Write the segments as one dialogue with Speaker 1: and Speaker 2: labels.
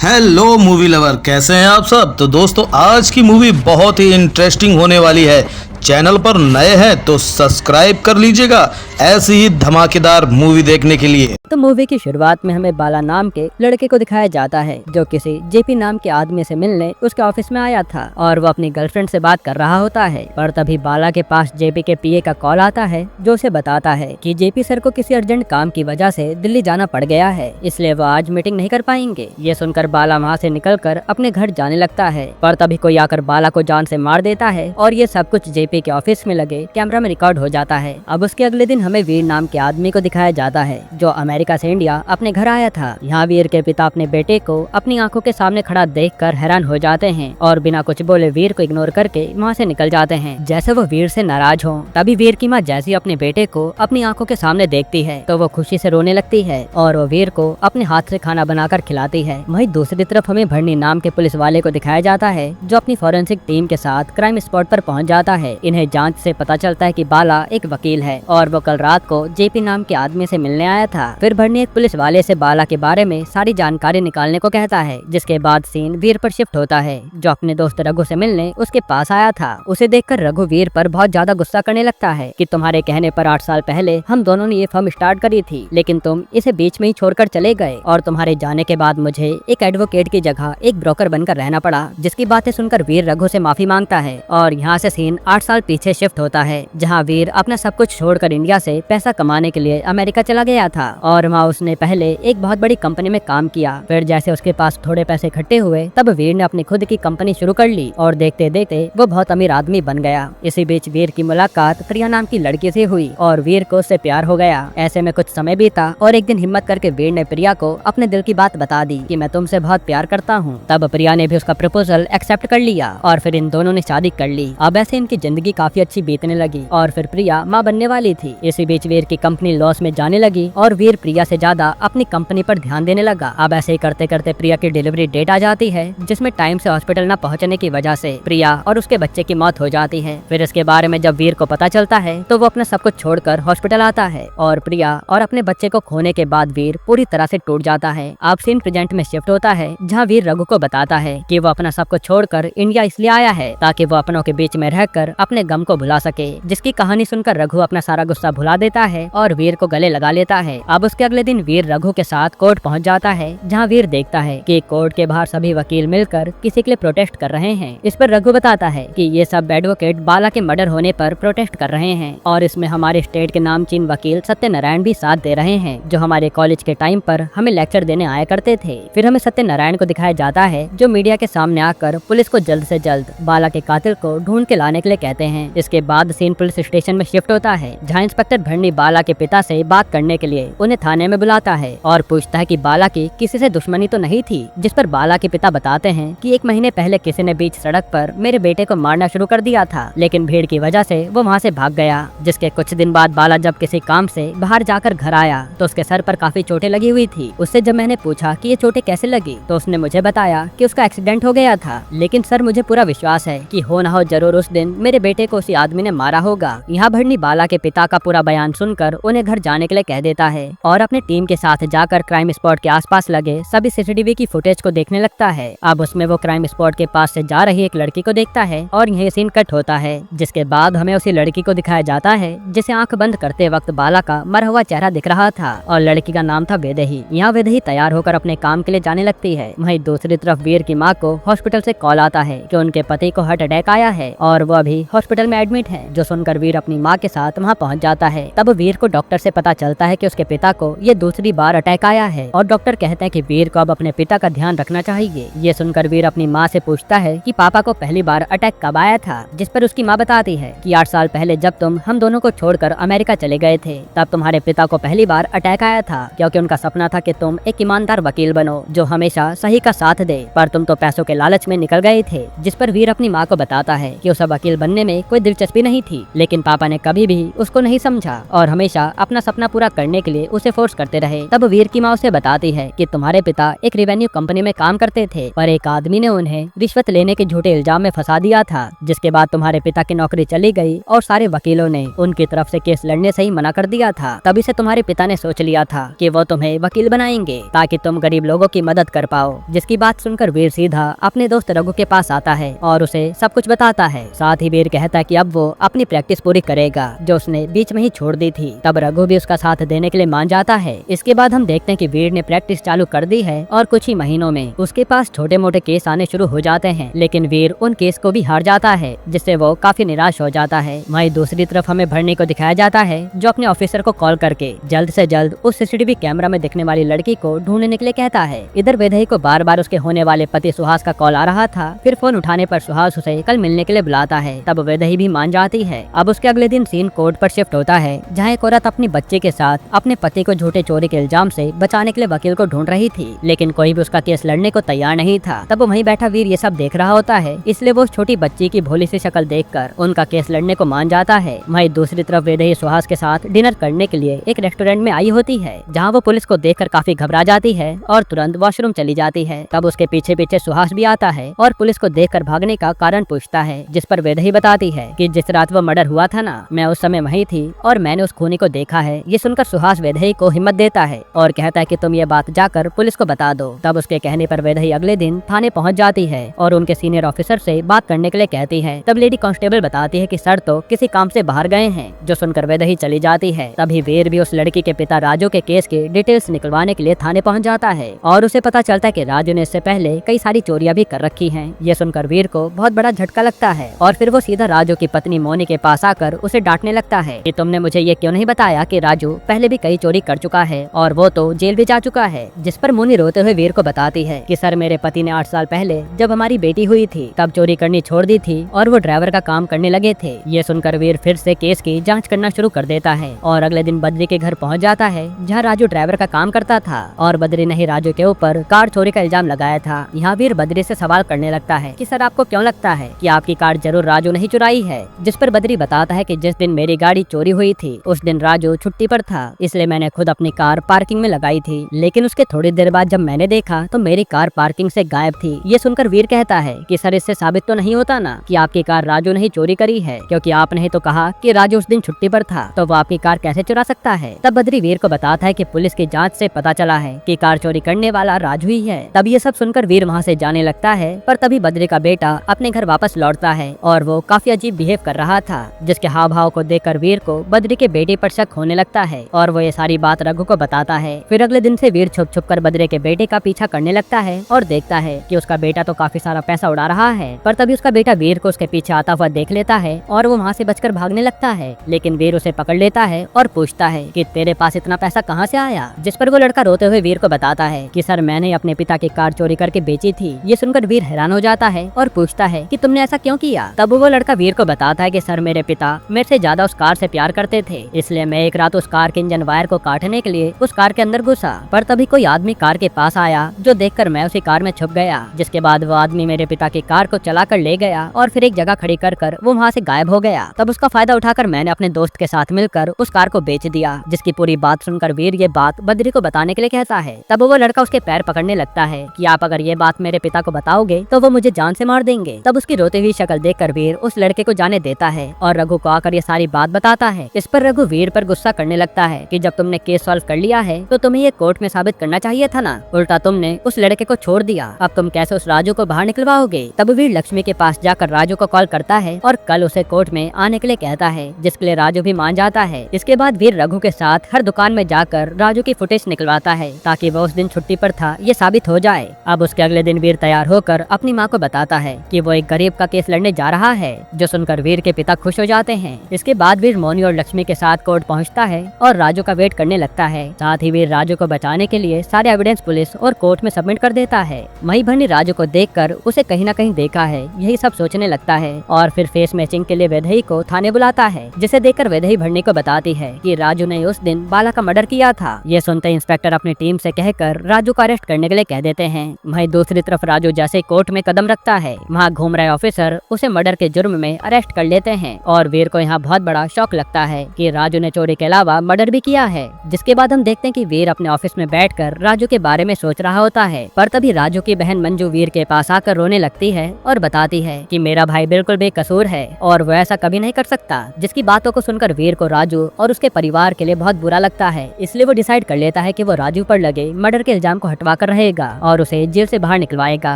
Speaker 1: Hello movie lover, कैसे हैं आप सब। तो दोस्तों, आज की मूवी बहुत ही इंटरेस्टिंग होने वाली है। चैनल पर नए हैं तो सब्सक्राइब कर लीजिएगा ऐसी ही धमाकेदार मूवी देखने के लिए।
Speaker 2: तो मूवी की शुरुआत में हमें बाला नाम के लड़के को दिखाया जाता है जो किसी जेपी नाम के आदमी से मिलने उसके ऑफिस में आया था और वो अपनी गर्लफ्रेंड से बात कर रहा होता है। पर तभी बाला के पास जेपी के पीए का कॉल आता है जो उसे बताता है कि जेपी सर को किसी अर्जेंट काम की वजह से दिल्ली जाना पड़ गया है, इसलिए वो आज मीटिंग नहीं कर पाएंगे। ये सुनकर बाला वहाँ से निकलकर अपने घर जाने लगता है, पर तभी कोई आकर बाला को जान से मार देता है और ये सब कुछ जेपी के ऑफिस में लगे कैमरा में रिकॉर्ड हो जाता है। अब उसके अगले दिन हमें वीर नाम के आदमी को दिखाया जाता है जो अमेरिका से इंडिया अपने घर आया था। यहाँ वीर के पिता अपने बेटे को अपनी आंखों के सामने खड़ा देखकर हैरान हो जाते हैं और बिना कुछ बोले वीर को इग्नोर करके वहाँ से निकल जाते हैं जैसे वो वीर से नाराज हो। तभी वीर की माँ जैसी अपने बेटे को अपनी आंखों के सामने देखती है तो वो खुशी से रोने लगती है और वो वीर को अपने हाथ से खाना बनाकर खिलाती है। वहीं दूसरी तरफ हमें भरनी नाम के पुलिस वाले को दिखाया जाता है जो अपनी फॉरेंसिक टीम के साथ क्राइम स्पॉट पर पहुंच जाता है। इन्हें जांच से पता चलता है कि बाला एक वकील है और वो कल रात को जेपी नाम के आदमी से मिलने आया था। फिर भरनी एक पुलिस वाले से बाला के बारे में सारी जानकारी निकालने को कहता है, जिसके बाद सीन वीर पर शिफ्ट होता है जो अपने दोस्त रघु से मिलने उसके पास आया था। उसे देखकर रघु वीर पर बहुत ज्यादा गुस्सा करने लगता है कि तुम्हारे कहने पर 8 साल पहले हम दोनों ने ये फर्म स्टार्ट करी थी, लेकिन तुम इसे बीच में ही छोड़कर चले गए और तुम्हारे जाने के बाद मुझे एक एडवोकेट की जगह एक ब्रोकर बनकर रहना पड़ा। जिसकी बातें सुनकर वीर रघु से माफी मांगता है और यहाँ से सीन 8 साल पीछे शिफ्ट होता है जहाँ वीर अपना सब कुछ छोड़कर इंडिया से पैसा कमाने के लिए अमेरिका चला गया था और वहाँ उसने पहले एक बहुत बड़ी कंपनी में काम किया। फिर जैसे उसके पास थोड़े पैसे इकट्ठे हुए तब वीर ने अपनी खुद की कंपनी शुरू कर ली और देखते देखते वो बहुत अमीर आदमी बन गया। इसी बीच वीर की मुलाकात प्रिया नाम की लड़की से हुई और वीर को उससे प्यार हो गया। ऐसे में कुछ समय बीता और एक दिन हिम्मत करके वीर ने प्रिया को अपने दिल की बात बता दी कि मैं तुमसे बहुत प्यार करता हूँ। तब प्रिया ने भी उसका प्रपोजल एक्सेप्ट कर लिया और फिर इन दोनों ने शादी कर ली। अब ऐसे इनकी जिंदगी काफी अच्छी बीतने लगी और फिर प्रिया माँ बनने वाली थी। इसी बीच वीर की कंपनी लॉस में जाने लगी और वीर प्रिया से ज्यादा अपनी कंपनी पर ध्यान देने लगा। अब ऐसे ही करते करते प्रिया की डिलीवरी डेट आ जाती है जिसमें टाइम से हॉस्पिटल न पहुंचने की वजह से प्रिया और उसके बच्चे की मौत हो जाती है। फिर इसके बारे में जब वीर को पता चलता है तो वो अपना सब कुछ छोड़कर हॉस्पिटल आता है और प्रिया और अपने बच्चे को खोने के बाद वीर पूरी तरह से टूट जाता है। अब सीन प्रेजेंट में शिफ्ट होता है जहाँ वीर रघु को बताता है कि वो अपना सब कुछ छोड़कर इंडिया इसलिए आया है ताकि वो अपनों के बीच में रहकर अपने गम को भुला सके। जिसकी कहानी सुनकर रघु अपना सारा गुस्सा भुला देता है और वीर को गले लगा लेता है। अब उसके अगले दिन वीर रघु के साथ कोर्ट पहुंच जाता है जहां वीर देखता है कि कोर्ट के बाहर सभी वकील मिलकर किसी के लिए प्रोटेस्ट कर रहे हैं। इस पर रघु बताता है कि ये सब एडवोकेट बाला के मर्डर होने पर प्रोटेस्ट कर रहे हैं और इसमें हमारे स्टेट के नामचीन वकील सत्यनारायण भी साथ दे रहे हैं जो हमारे कॉलेज के टाइम पर हमें लेक्चर देने आया करते थे। फिर हमें सत्यनारायण को दिखाया जाता है जो मीडिया के सामने आकर पुलिस को जल्द से जल्द बाला के कातिल को ढूंढ के लाने के लिए कहते हैं। इसके बाद सीन पुलिस स्टेशन में शिफ्ट होता है जहाँ इंस्पेक्टर भरनी बाला के पिता से बात करने के लिए उन्हें थाने में बुलाता है और पूछता है कि बाला की किसी से दुश्मनी तो नहीं थी। जिस पर बाला के पिता बताते हैं कि 1 महीने पहले किसी ने बीच सड़क पर मेरे बेटे को मारना शुरू कर दिया था, लेकिन भीड़ की वजह से वो वहाँ से भाग गया। जिसके कुछ दिन बाद बाला जब किसी काम से बाहर जाकर घर आया तो उसके सर पर काफी चोटें लगी हुई थी। उससे जब मैंने पूछा कि ये चोटें कैसे लगी तो उसने मुझे बताया कि उसका एक्सीडेंट हो गया था, लेकिन सर मुझे पूरा विश्वास है कि हो ना हो जरूर उस दिन मेरे बेटे को उसी आदमी ने मारा होगा। यहाँ भरनी बाला के पिता का पूरा बयान सुनकर उन्हें घर जाने के लिए कह देता है और अपने टीम के साथ जाकर क्राइम स्पॉट के आसपास लगे सभी सीसीटीवी की फुटेज को देखने लगता है। अब उसमें वो क्राइम स्पॉट के पास से जा रही एक लड़की को देखता है और यही सीन कट होता है। जिसके बाद हमें उसी लड़की को दिखाया जाता है जिसे आंख बंद करते वक्त बाला का मरा हुआ चेहरा दिख रहा था और लड़की का नाम था वेदेही। यहाँ वेदेही तैयार होकर अपने काम के लिए जाने लगती है। वहीं दूसरी तरफ वीर की माँ को हॉस्पिटल से कॉल आता है कि उनके पति को हार्ट अटैक आया है और वो अभी हॉस्पिटल में एडमिट है। जो सुनकर वीर अपनी माँ के साथ वहाँ पहुँच जाता है। तब वीर को डॉक्टर से पता चलता है कि उसके पिता को ये दूसरी बार अटैक आया है और डॉक्टर कहते हैं कि वीर को अब अपने पिता का ध्यान रखना चाहिए। ये सुनकर वीर अपनी माँ से पूछता है कि पापा को पहली बार अटैक कब आया था, जिस पर उसकी माँ बताती है कि 8 साल पहले जब तुम हम दोनों को छोड़कर अमेरिका चले गए थे तब तुम्हारे पिता को पहली बार अटैक आया था क्योंकि उनका सपना था कि तुम एक ईमानदार वकील बनो जो हमेशा सही का साथ दे, पर तुम तो पैसों के लालच में निकल गए थे। जिस पर वीर अपनी माँ को बताता है कि उसे वकील बनने बनने में कोई दिलचस्पी नहीं थी, लेकिन पापा ने कभी भी उसको नहीं समझा और हमेशा अपना सपना पूरा करने के लिए उसे फोर्स करते रहे। तब वीर की माँ उसे बताती है कि तुम्हारे पिता एक रेवेन्यू कंपनी में काम करते थे और एक आदमी ने उन्हें रिश्वत लेने के झूठे इल्जाम में फंसा दिया था, जिसके बाद तुम्हारे पिता की नौकरी चली गई और सारे वकीलों ने उनकी तरफ से केस लड़ने से ही मना कर दिया था। तभी से तुम्हारे पिता ने सोच लिया था कि वो तुम्हें वकील बनाएंगे ताकि तुम गरीब लोगों की मदद कर पाओ। जिसकी बात सुनकर वीर सीधा अपने दोस्त रघु के पास आता है और उसे सब कुछ बताता है। साथ ही वीर कहता है कि अब वो अपनी प्रैक्टिस पूरी करेगा जो उसने बीच में ही छोड़ दी थी। तब रघु भी उसका साथ देने के लिए मान जाता है। इसके बाद हम देखते हैं कि वीर ने प्रैक्टिस चालू कर दी है और कुछ ही महीनों में उसके पास छोटे मोटे केस आने शुरू हो जाते हैं, लेकिन वीर उन केस को भी हार जाता है, जिससे वो काफी निराश हो जाता है। वहीं दूसरी तरफ हमें भरनी को दिखाया जाता है जो अपने ऑफिसर को कॉल करके जल्द से जल्द उस सीसीटीवी कैमरा में दिखने वाली लड़की को ढूंढने के लिए कहता है। इधर वैदेही को बार बार उसके होने वाले पति सुहास का कॉल आ रहा था। फिर फोन उठाने पर सुहास उसे कल मिलने के लिए बुलाता है। तब वैदेही भी मान जाती है। अब उसके अगले दिन सीन कोर्ट पर शिफ्ट होता है, जहाँ एक औरत अपनी बच्चे के साथ अपने पति को झूठे चोरी के इल्जाम से बचाने के लिए वकील को ढूंढ रही थी, लेकिन कोई भी उसका केस लड़ने को तैयार नहीं था। तब वहीं बैठा वीर ये सब देख रहा होता है, इसलिए वो छोटी बच्ची की भोली सी शक्ल देखकर उनका केस लड़ने को मान जाता है। वहीं दूसरी तरफ वैदेही सुहास के साथ डिनर करने के लिए एक रेस्टोरेंट में आई होती है, जहाँ वो पुलिस को देखकर काफी घबरा जाती है और तुरंत वॉशरूम चली जाती है। तब उसके पीछे पीछे सुहास भी आता है और पुलिस को देखकर भागने का कारण पूछता है, जिस पर वैदेही बताती है कि जिस रात वो मर्डर हुआ था ना, मैं उस समय वहीं थी और मैंने उस खूनी को देखा है। ये सुनकर सुहास वैदेही को हिम्मत देता है और कहता है कि तुम ये बात जाकर पुलिस को बता दो। तब उसके कहने पर वैदेही अगले दिन थाने पहुंच जाती है और उनके सीनियर ऑफिसर से बात करने के लिए कहती है। तब लेडी कांस्टेबल बताती है कि सर तो किसी काम से बाहर गए हैं, जो सुनकर वैदेही चली जाती है। तभी वीर भी उस लड़की के पिता राजू के केस के डिटेल्स निकलवाने के लिए थाने पहुंच जाता है और उसे पता चलता है कि राजू ने इससे पहले कई सारी चोरियां भी कर रखी हैं। ये सुनकर वीर को बहुत बड़ा झटका लगता है और फिर वो सीधा राजू की पत्नी मोनी के पास आकर उसे डांटने लगता है कि तुमने मुझे ये क्यों नहीं बताया कि राजू पहले भी कई चोरी कर चुका है और वो तो जेल भी जा चुका है। जिस पर मोनी रोते हुए वीर को बताती है कि सर मेरे पति ने 8 साल पहले जब हमारी बेटी हुई थी तब चोरी करनी छोड़ दी थी और वो ड्राइवर का काम करने लगे थे। ये सुनकर वीर फिर से केस की जांच करना शुरू कर देता है और अगले दिन बद्री के घर पहुंच जाता है, जहां राजू ड्राइवर का काम करता था और बद्री ने ही राजू के ऊपर कार चोरी का इल्जाम लगाया था। यहाँ वीर बद्री से सवाल करने लगता है कि सर आपको क्यों लगता है कि आपकी कार जरूर राजू नहीं चुराई है। जिस पर बद्री बताता है कि जिस दिन मेरी गाड़ी चोरी हुई थी उस दिन राजू छुट्टी पर था, इसलिए मैंने खुद अपनी कार पार्किंग में लगाई थी, लेकिन उसके थोड़ी देर बाद जब मैंने देखा तो मेरी कार पार्किंग से गायब थी। ये सुनकर वीर कहता है कि सर इससे साबित तो नहीं होता ना कि आपकी कार राजू ने ही चोरी करी है, क्योंकि आपने ही तो कहा कि राजू उस दिन छुट्टी पर था, तो वो आपकी कार कैसे चुरा सकता है। तब बद्री वीर को बताता है कि पुलिस की जांच से पता चला है कि कार चोरी करने वाला राजू ही है। तब ये सब सुनकर वीर वहाँ से जाने लगता है, पर तभी बद्री का बेटा अपने घर वापस लौटता है और वो काफी अजीब बिहेव कर रहा था, जिसके हाव भाव को देखकर वीर को बद्री के बेटे पर शक होने लगता है और वो ये सारी बात रघु को बताता है। फिर अगले दिन से वीर छुप छुप कर बद्री के बेटे का पीछा करने लगता है और देखता है कि उसका बेटा तो काफी सारा पैसा उड़ा रहा है, पर तभी उसका बेटा वीर को उसके पीछे आता हुआ देख लेता है और वो वहाँ से बचकर भागने लगता है, लेकिन वीर उसे पकड़ लेता है और पूछता है कि तेरे पास इतना पैसा कहाँ से आया। जिस पर वो लड़का रोते हुए वीर को बताता है कि सर मैंने अपने पिता की कार चोरी करके बेची थी। ये सुनकर वीर हैरान हो जाता है और पूछता है कि तुमने ऐसा क्यों किया। तब वो लड़का वीर को बताता है कि सर मेरे पिता मेरे से ज्यादा उस कार से प्यार करते थे, इसलिए मैं एक रात उस कार के इंजन वायर को काटने के लिए उस कार के अंदर घुसा, पर तभी कोई आदमी कार के पास आया जो देखकर मैं उसी कार में छुप गया। जिसके बाद वो आदमी मेरे पिता की कार को चला कर ले गया और फिर एक जगह खड़ी कर वो वहाँ से गायब हो गया। तब उसका फायदा उठाकर मैंने अपने दोस्त के साथ मिलकर उस कार को बेच दिया। जिसकी पूरी बात सुनकर वीर ये बात बद्री को बताने के लिए कहता है। तब वो लड़का उसके पैर पकड़ने लगता है कि आप अगर ये बात मेरे पिता को बताओगे तो वो मुझे जान से मार देंगे। तब उसकी रोती हुई शक्ल देखकर वीर उस लड़के को जाने देता है और रघु को आकर ये सारी बात बताता है। इस पर रघु वीर पर गुस्सा करने लगता है कि जब तुमने केस सॉल्व कर लिया है तो तुम्हें ये कोर्ट में साबित करना चाहिए था ना, उल्टा तुमने उस लड़के को छोड़ दिया, अब तुम कैसे उस राजू को बाहर निकलवाओगे। तब वीर लक्ष्मी के पास जाकर राजू को कॉल करता है और कल उसे कोर्ट में आने के लिए कहता है, जिसके लिए राजू भी मान जाता है। इसके बाद वीर रघु के साथ हर दुकान में जाकर राजू की फुटेज निकलवाता है ताकि वह उस दिन छुट्टी पर था ये साबित हो जाए। अब उसके अगले दिन वीर तैयार होकर अपनी माँ को बताता है कि वो एक गरीब का केस लड़ने जा रहा है, जो सुनकर वीर के पिता खुश हो जाते हैं। इसके बाद वीर मोनी और लक्ष्मी के साथ कोर्ट पहुँचता है और राजू का वेट करने लगता है। साथ ही वीर राजू को बचाने के लिए सारे एविडेंस पुलिस और कोर्ट में सबमिट कर देता है। वहीं भरनी राजू को देखकर उसे कहीं न कहीं देखा है, यही सब सोचने लगता है और फिर फेस मैचिंग के लिए वैदेही को थाने बुलाता है, जिसे देखकर वैदेही भरनी को बताती है कि राजू ने उस दिन बाला का मर्डर किया था। ये सुनते इंस्पेक्टर अपनी टीम से कहकर राजू को अरेस्ट करने के लिए कह देते हैं। वहीं दूसरी तरफ राजू जैसे कोर्ट में कदम रखता है, वहाँ घूम रहे ऑफिसर उसे मर्डर के जुर्म जुर्म में अरेस्ट कर लेते हैं और वीर को यहाँ बहुत बड़ा शौक लगता है कि राजू ने चोरी के अलावा मर्डर भी किया है। जिसके बाद हम देखते हैं कि वीर अपने ऑफिस में बैठकर राजू के बारे में सोच रहा होता है, पर तभी राजू की बहन मंजू वीर के पास आकर रोने लगती है और बताती है कि मेरा भाई बिल्कुल बेकसूर है और वो ऐसा कभी नहीं कर सकता। जिसकी बातों को सुनकर वीर को राजू और उसके परिवार के लिए बहुत बुरा लगता है, इसलिए वो डिसाइड कर लेता है कि वो राजू पर लगे मर्डर के इल्जाम को हटवा कर रहेगा और उसे जेल से बाहर निकलवाएगा।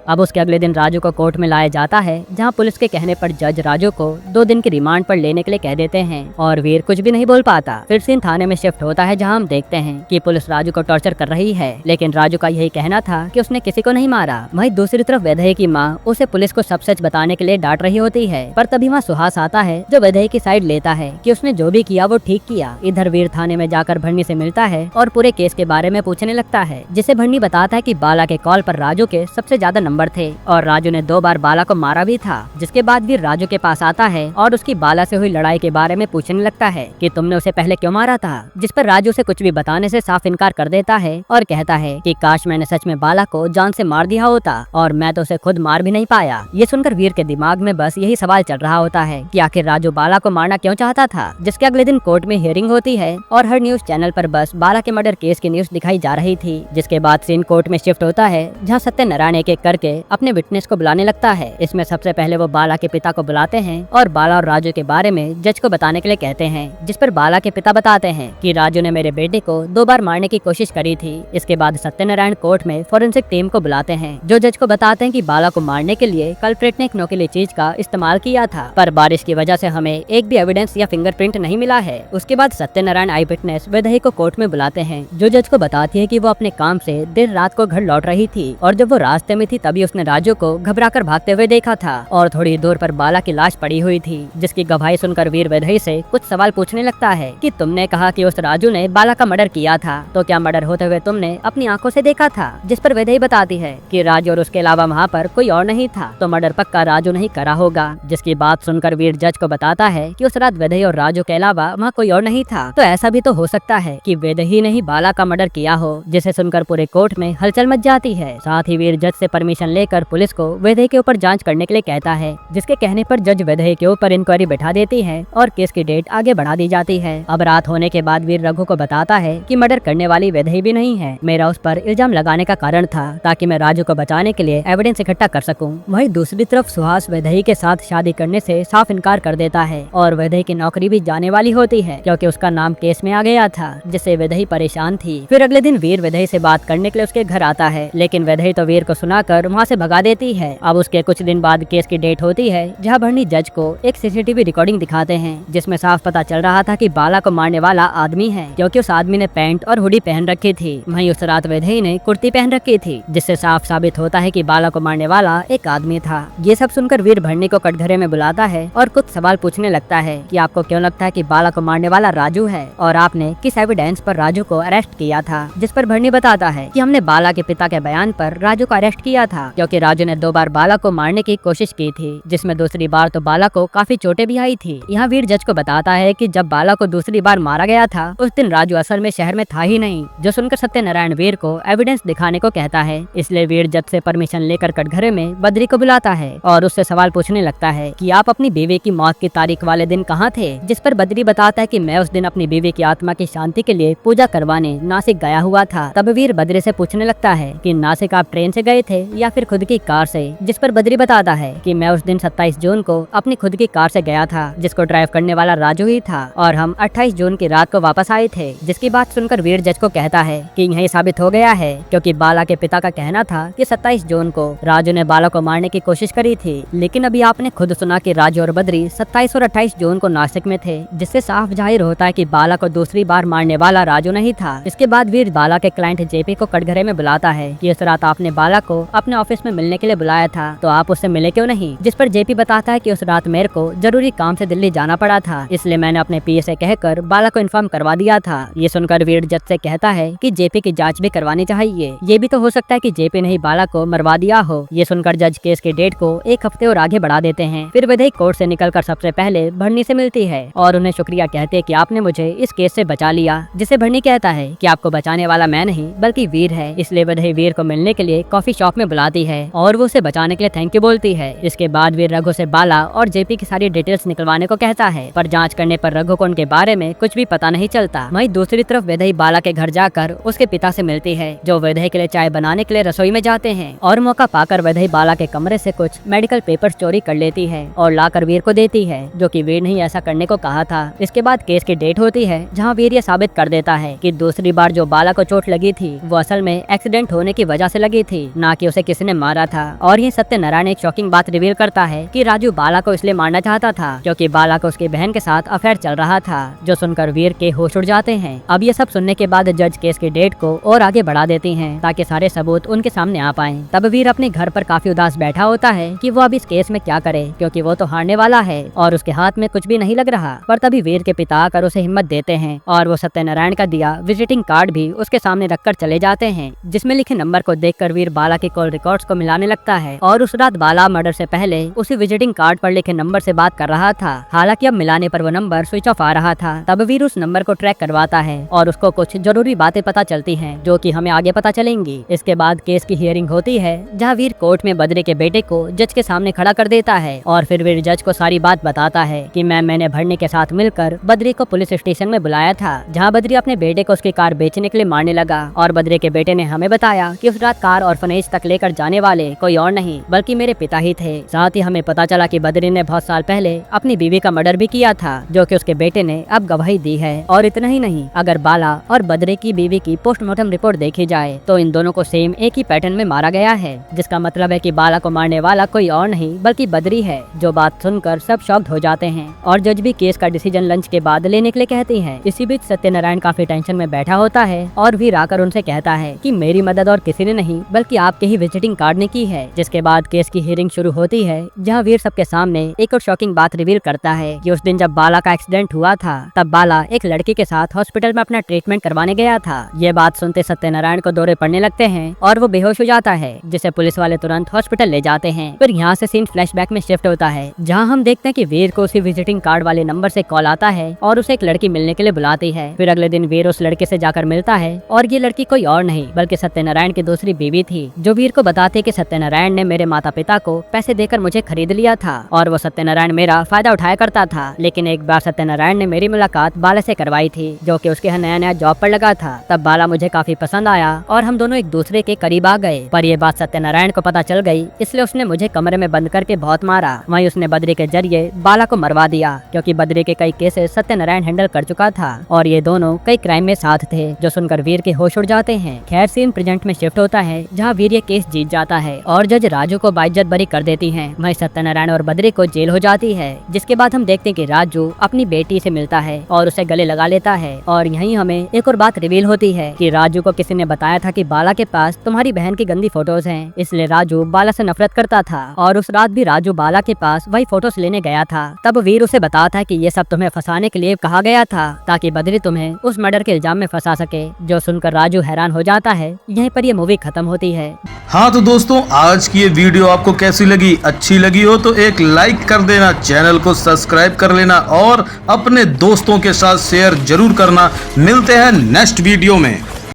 Speaker 2: अब उसके अगले दिन राजू को कोर्ट में लाया जाता है, जहाँ पुलिस के कहने पर जज राजू को 2 दिन की रिमांड पर लेने के लिए कह देते हैं और वीर कुछ भी नहीं बोल पाता। फिर सीन थाने में शिफ्ट होता है, जहाँ हम देखते हैं कि पुलिस राजू को टॉर्चर कर रही है, लेकिन राजू का यही कहना था कि उसने किसी को नहीं मारा। वहीं दूसरी तरफ वैदेही की माँ उसे पुलिस को सब सच बताने के लिए डांट रही होती है, पर तभी वहाँ सुहास आता है जो वैदेही की साइड लेता है कि उसने जो भी किया वो ठीक किया। इधर वीर थाने में जाकर भरनी से मिलता है और पूरे केस के बारे में पूछने लगता है, जिसे भरनी बताता है कि बाला के कॉल पर राजू के सबसे ज्यादा नंबर थे और राजू ने 2 बार बाला को मारा भी था। जिसके बाद वीर राजू के पास आता है और उसकी बाला से हुई लड़ाई के बारे में पूछने लगता है कि तुमने उसे पहले क्यों मारा था, जिस पर राजू से कुछ भी बताने से साफ इनकार कर देता है और कहता है कि काश मैंने सच में बाला को जान से मार दिया होता और मैं तो उसे खुद मार भी नहीं पाया। ये सुनकर वीर के दिमाग में बस यही सवाल चल रहा होता है कि आखिर राजू बाला को मारना क्यों चाहता था। जिसके अगले दिन कोर्ट में हियरिंग होती है और हर न्यूज चैनल पर बस बाला के मर्डर केस की न्यूज दिखाई जा रही थी। जिसके बाद सीन कोर्ट में शिफ्ट होता है, जहाँ सत्यनारायण एक एक करके अपने विटनेस को बुलाने लगता है। इसमें सबसे पहले वो बाला के पिता को बुलाते हैं और बाला और राजू के बारे में जज को बताने के लिए कहते हैं, जिस पर बाला के पिता बताते हैं कि राजू ने मेरे बेटे को 2 बार मारने की कोशिश करी थी। इसके बाद सत्यनारायण कोर्ट में फोरेंसिक टीम को बुलाते हैं, जो जज को बताते हैं कि बाला को मारने के लिए कल्प्रेट ने एक नोकीली चीज का इस्तेमाल किया था, पर बारिश की वजह से हमें एक भी एविडेंस या फिंगरप्रिंट नहीं मिला है। उसके बाद सत्यनारायण आई विटनेस वैदेही को कोर्ट में बुलाते हैं, जो जज को बताती है कि वो अपने काम से देर रात को घर लौट रही थी और जब वो रास्ते में थी तभी उसने राजू को घबराकर भागते हुए देखा था और थोड़ी दूर पर बाला की लाश पड़ी हुई थी। जिसकी गवाही सुनकर वीर वैदेही से कुछ सवाल पूछने लगता है कि तुमने कहा कि उस राजू ने बाला का मर्डर किया था, तो क्या मर्डर होते हुए तुमने अपनी आंखों से देखा था। जिस पर वैदेही बताती है कि राजू और उसके अलावा वहाँ पर कोई और नहीं था, तो मर्डर पक्का राजू नहीं करा होगा। जिसकी बात सुनकर वीर जज को बताता है कि उस रात वैदेही और राजू के अलावा वहाँ कोई और नहीं था, तो ऐसा भी तो हो सकता है कि वैदेही ने ही बाला का मर्डर किया हो। जिसे सुनकर पूरे कोर्ट में हलचल मच जाती है। साथ ही वीर जज से परमिशन लेकर पुलिस को वैदेही के ऊपर जांच करने के लिए कहता है, जिसके कहने पर जज वैदेही के ऊपर इंक्वायरी बैठा देती है और केस की डेट आगे बढ़ा दी जाती है। अब रात होने के बाद वीर रघु को बताता है कि मर्डर करने वाली वैदेही भी नहीं है, मेरा उस पर इल्जाम लगाने का कारण था ताकि मैं राजू को बचाने के लिए एविडेंस इकट्ठा कर सकूं। वहीं दूसरी तरफ सुहास वैदेही के साथ शादी करने से साफ इनकार कर देता है और वैदेही की नौकरी भी जाने वाली होती है, क्योंकि उसका नाम केस में आ गया था, जिससे वैदेही परेशान थी। फिर अगले दिन वीर वैदेही से बात करने के लिए उसके घर आता है, लेकिन वैदेही तो वीर को सुनाकर वहाँ से भगा देती है। अब उसके कुछ दिन बाद केस की डेट होती है, जहाँ भरनी जज को एक सीसीटीवी रिकॉर्डिंग दिखाते हैं, जिसमें साफ पता चल रहा था कि बाला को मारने वाला आदमी है, क्योंकि उस आदमी ने पैंट और हुडी पहन रखी थी। वहीं उस रात वैदेही ने कुर्ती पहन रखी थी, जिससे साफ साबित होता है कि बाला को मारने वाला एक आदमी था। ये सब सुनकर वीर भरनी को कटघरे में बुलाता है और कुछ सवाल पूछने लगता है कि आपको क्यों लगता है कि बाला को मारने वाला राजू है और आपने किस एविडेंस पर राजू को अरेस्ट किया था। जिस पर भरनी बताता है कि हमने बाला के पिता के बयान पर राजू को अरेस्ट किया था, क्योंकि राजू ने 2 बार बाला को मारने की कोशिश की थी, जिसमें दूसरी बार तो बाला को काफी चोटें भी आई थी। यहाँ वीर जज को बताता है कि जब बाला को दूसरी बार मारा गया था उस दिन राजू असल में शहर में था ही नहीं, जो सुनकर सत्यनारायण वीर को एविडेंस दिखाने को कहता है। इसलिए वीर जज से परमिशन लेकर कटघरे में बद्री को बुलाता है और उससे सवाल पूछने लगता है कि आप अपनी बीवी की मौत की तारीख वाले दिन कहाँ थे। जिस पर बद्री बताता है कि मैं उस दिन अपनी बीवी की आत्मा की शांति के लिए पूजा करवाने नासिक गया हुआ था। तब वीर बद्री से पूछने लगता है कि नासिक आप ट्रेन से गए थे या फिर खुद की कार से। जिस पर बद्री बताता है कि मैं उस दिन 27 जून को अपनी खुद की कार से गया था, जिसको ड्राइव करने वाला राजू ही था, और हम 28 जून की रात को वापस आए थे। जिसकी बात सुनकर वीर जज को कहता है कि यही साबित हो गया है, क्योंकि बाला के पिता का कहना था कि 27 जून को राजू ने बाला को मारने की कोशिश करी थी, लेकिन अभी आपने खुद सुना कि राजू और बद्री 27 और 28 जून को नासिक में थे, जिससे साफ जाहिर होता है कि बाला को दूसरी बार मारने वाला राजू नहीं था। इसके बाद वीर बाला के क्लाइंट जेपी को कटघरे में बुलाता है कि इस रात आपने बाला को अपने ऑफिस में मिलने के लिए बुलाया था, तो आप उससे मिले क्यों नहीं। जिस पर जेपी बताता है कि उस रात मेरे को जरूरी काम से दिल्ली जाना पड़ा था, इसलिए मैंने अपने पीए से कहकर बाला को इन्फॉर्म करवा दिया था। ये सुनकर वीर जज से कहता है कि जेपी की जांच भी करवानी चाहिए, ये भी तो हो सकता है कि जेपी ने ही बाला को मरवा दिया हो। ये सुनकर जज केस की डेट को 1 हफ्ते और आगे बढ़ा देते हैं। फिर वैदेही कोर्ट से निकलकर सबसे पहले भरनी से मिलती है और उन्हें शुक्रिया कहते हैं कि आपने मुझे इस केस से बचा लिया। जिसे भरनी कहता है कि आपको बचाने वाला मैं नहीं बल्कि वीर है। इसलिए वैदेही वीर को मिलने के लिए कॉफी शॉप में बुलाती है और वो उसे बचाने के लिए थैंक यू बोलती है। इसके बाद वीर रघु से बाला और जेपी की सारी डिटेल्स निकलवाने को कहता है, पर जांच करने पर रघु को उनके बारे में कुछ भी पता नहीं चलता। वहीं दूसरी तरफ वैदेही बाला के घर जाकर उसके पिता से मिलती है, जो वैदेही के लिए चाय बनाने के लिए रसोई में जाते हैं और मौका पाकर वैदेही बाला के कमरे से कुछ मेडिकल पेपर्स चोरी कर लेती है और लाकर वीर को देती है, जो कि वीर ने ही ऐसा करने को कहा था। इसके बाद केस की डेट होती है, जहाँ वीर ये साबित कर देता है कि दूसरी बार जो बाला को चोट लगी थी वो असल में एक्सीडेंट होने की वजह से लगी थी, ना कि उसे किसी ने मारा था। और ये सत्यनारायण एक शॉकिंग बात रिवील करता है कि राजू बाला को इसलिए मारना चाहता था क्योंकि बाला को उसकी बहन के साथ अफेयर चल रहा था, जो सुनकर वीर के होश उड़ जाते हैं। अब ये सब सुनने के बाद जज केस की डेट को और आगे बढ़ा देती हैं ताकि सारे सबूत उनके सामने आ पाएं। तब वीर अपने घर पर काफी उदास बैठा होता है कि वो अब इस केस में क्या करे, क्योंकि वो तो हारने वाला है और उसके हाथ में कुछ भी नहीं लग रहा। पर तभी वीर के पिता आकर उसे हिम्मत देते हैं और वो सत्यनारायण का दिया विजिटिंग कार्ड भी उसके सामने रखकर चले जाते हैं, जिसमें लिखे नंबर को देखकर वीर बाला के कॉल रिकॉर्ड्स को मिलाने लगता है और उस रात बाला मर्डर से पहले उसी विजिटिंग कार्ड पर लिखे नंबर से बात कर रहा था। हालांकि अब मिलाने पर वो नंबर स्विच ऑफ आ रहा था। तब वीर उस नंबर को ट्रैक करवाता है और उसको कुछ जरूरी बातें पता चलती हैं, जो कि हमें आगे पता चलेंगी। इसके बाद केस की हियरिंग होती है, जहाँ वीर कोर्ट में बद्री के बेटे को जज के सामने खड़ा कर देता है और फिर वीर जज को सारी बात बताता है कि मैंने भरने के साथ मिलकर बद्री को पुलिस स्टेशन में बुलाया था, जहाँ बद्री अपने बेटे को उसकी कार बेचने के लिए मारने लगा। और बद्री के बेटे ने हमें बताया कि उस रात कार ऑर्फनेज तक लेकर जाने वाले कोई और नहीं बल्कि मेरे पिता ही थे। साथ ही हमें पता चला कि बद्री ने बहुत साल पहले अपनी बीवी का मर्डर भी किया था, जो कि उसके बेटे ने अब गवाही दी है। और इतना ही नहीं, अगर बाला और बद्री की बीवी की पोस्टमार्टम रिपोर्ट देखी जाए तो इन दोनों को सेम एक ही पैटर्न में मारा गया है, जिसका मतलब है कि बाला को मारने वाला कोई और नहीं बल्कि बद्री है। जो बात सुनकर सब शॉक्ड हो जाते हैं और जज भी केस का डिसीजन लंच के बाद लेने के लिए कहती है। इसी बीच सत्यनारायण काफी टेंशन में बैठा होता है और वीर आकर उनसे कहता है कि मेरी मदद और किसी ने नहीं बल्कि आपके ही विजिटिंग कार्ड ने की है। जिसके बाद केस की हियरिंग शुरू होती है, जहाँ वीर सबके सामने एक और शॉकिंग बात रिवील करता है कि उस दिन जब बाला का एक्सीडेंट हुआ था तब बाला एक लड़की के साथ हॉस्पिटल में अपना ट्रीटमेंट करवाने गया था। ये बात सुनते सत्यनारायण को दौरे पड़ने लगते हैं और वो बेहोश हो जाता है, जिसे पुलिस वाले तुरंत हॉस्पिटल ले जाते हैं। फिर यहाँ से सीन फ्लैशबैक में शिफ्ट होता है, जहाँ हम देखते हैं कि वीर को उसी विजिटिंग कार्ड वाले नंबर से कॉल आता है और उसे एक लड़की मिलने के लिए बुलाती है। फिर अगले दिन वीर उस लड़के से जाकर मिलता है और ये लड़की कोई और नहीं बल्कि सत्यनारायण की दूसरी बीवी थी, जो वीर को बताते कि सत्यनारायण ने मेरे माता पिता को पैसे देकर मुझे खरीद लिया था और वो सत्यनारायण मेरा फायदा उठाया करता था। लेकिन एक बार सत्यनारायण ने मेरी मुलाकात बाला से करवाई थी, जो कि उसके यहाँ नया नया जॉब पर लगा था। तब बाला मुझे काफी पसंद आया और हम दोनों एक दूसरे के करीब आ गए। पर ये बात सत्यनारायण को पता चल गई, इसलिए उसने मुझे कमरे में बंद करके बहुत मारा। वहीं उसने बद्री के जरिए बाला को मरवा दिया, क्योंकि बद्री के कई केसेस सत्यनारायण हैंडल कर चुका था और ये दोनों कई क्राइम में साथ थे, जो सुनकर वीर के होश उड़ जाते हैं। खैर सीन प्रेजेंट में शिफ्ट होता है, जहाँ वीर ये केस जीत जाता है और जज राजू को बाइज्जत बरी कर देती है। वहीं सत्यनारायण और बद्री को जेल हो जाती है। जिसके बाद हम देखते हैं कि राजू अपनी बेटी से मिलता है और उसे गले लगा लेता है। और यहीं हमें एक और बात रिवील होती है कि राजू को किसी ने बताया था कि बाला के पास तुम्हारी बहन की गंदी फोटोज हैं, इसलिए राजू बाला से नफरत करता था। और उस रात भी राजू बाला के पास वही फोटोज लेने गया था। तब वीर उसे बताता है कि ये सब तुम्हें फंसाने के लिए कहा गया था, ताकि बद्री तुम्हें उस मर्डर के इल्जाम में फंसा सके। जो सुनकर राजू हैरान हो जाता है। यहीं पर ये मूवी खत्म होती है।
Speaker 1: हाँ तो दोस्तों, आज की ये वीडियो आपको कैसी लगी? अच्छी लगी हो तो एक लाइक कर देना, चैनल को सब्सक्राइब कर लेना और अपने दोस्तों के साथ शेयर जरूर करना। मिलते हैं नेक्स्ट वीडियो में।